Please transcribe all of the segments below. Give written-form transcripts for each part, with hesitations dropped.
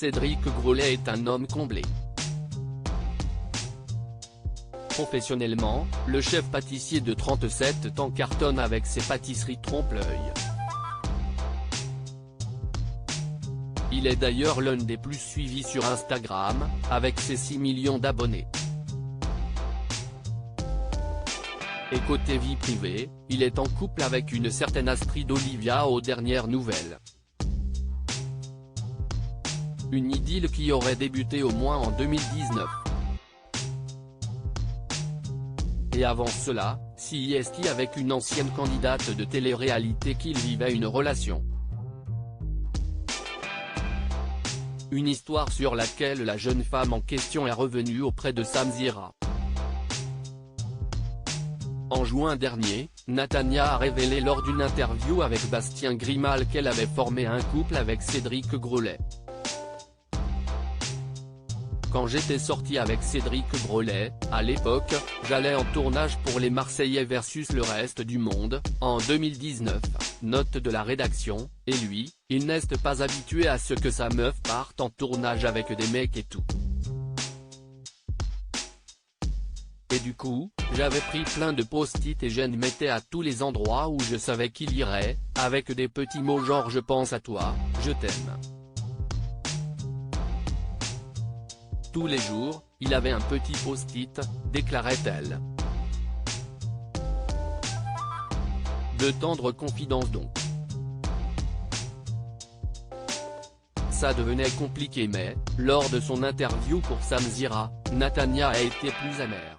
Cédric Grolet est un homme comblé. Professionnellement, le chef pâtissier de 37 ans cartonne avec ses pâtisseries trompe-l'œil. Il est d'ailleurs l'un des plus suivis sur Instagram, avec ses 6 millions d'abonnés. Et côté vie privée, il est en couple avec une certaine Astrid Olivia aux dernières nouvelles. Une idylle qui aurait débuté au moins en 2019. Et avant cela, CIST avec une ancienne candidate de télé-réalité qu'ils vivaient une relation. Une histoire sur laquelle la jeune femme en question est revenue auprès de Samzira. En juin dernier, Natania a révélé lors d'une interview avec Bastien Grimal qu'elle avait formé un couple avec Cédric Grolet. Quand j'étais sorti avec Cédric Grolet, à l'époque, j'allais en tournage pour Les Marseillais versus le reste du monde, en 2019, note de la rédaction, et lui, il n'est pas habitué à ce que sa meuf parte en tournage avec des mecs et tout. Et du coup, j'avais pris plein de post-it et je les mettais à tous les endroits où je savais qu'il irait, avec des petits mots genre je pense à toi, je t'aime. Tous les jours, il avait un petit post-it, déclarait-elle. De tendres confidences donc. Ça devenait compliqué mais, lors de son interview pour Samzira, Natania a été plus amère.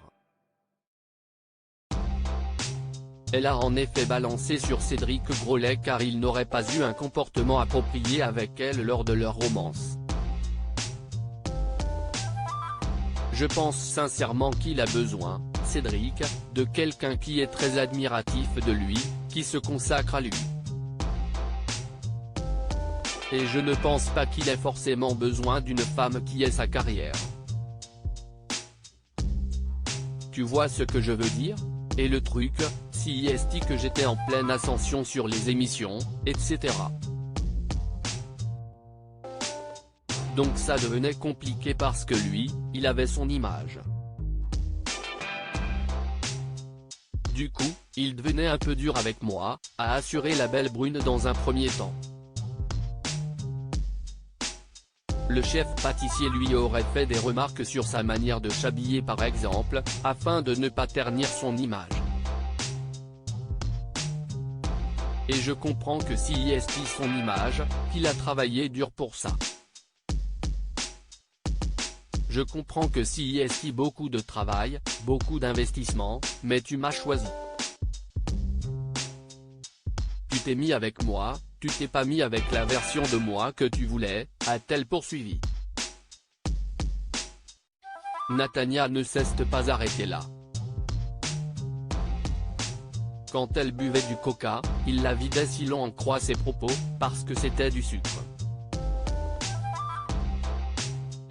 Elle a en effet balancé sur Cédric Grolet car il n'aurait pas eu un comportement approprié avec elle lors de leur romance. Je pense sincèrement qu'il a besoin, Cédric, de quelqu'un qui est très admiratif de lui, qui se consacre à lui. Et je ne pense pas qu'il ait forcément besoin d'une femme qui ait sa carrière. Tu vois ce que je veux dire? Et le truc, CIST que j'étais en pleine ascension sur les émissions, etc. Donc ça devenait compliqué parce que lui, il avait son image. Du coup, il devenait un peu dur avec moi, a assuré la belle brune dans un premier temps. Le chef pâtissier lui aurait fait des remarques sur sa manière de s'habiller par exemple, afin de ne pas ternir son image. Et je comprends que CIST son image, qu'il a travaillé dur pour ça. Je comprends que CIST beaucoup de travail, beaucoup d'investissement, mais tu m'as choisi. Tu t'es mis avec moi, tu t'es pas mis avec la version de moi que tu voulais, a-t-elle poursuivi. Natania ne s'est pas arrêtée là. Quand elle buvait du coca, il la vidait si l'on en croit ses propos, parce que c'était du sucre.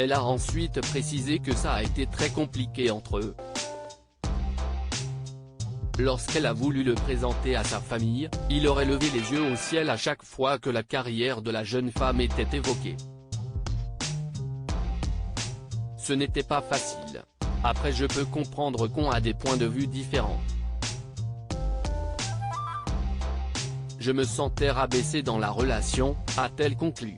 Elle a ensuite précisé que ça a été très compliqué entre eux. Lorsqu'elle a voulu le présenter à sa famille, il aurait levé les yeux au ciel à chaque fois que la carrière de la jeune femme était évoquée. Ce n'était pas facile. Après je peux comprendre qu'on a des points de vue différents. Je me sentais rabaissée dans la relation, a-t-elle conclu.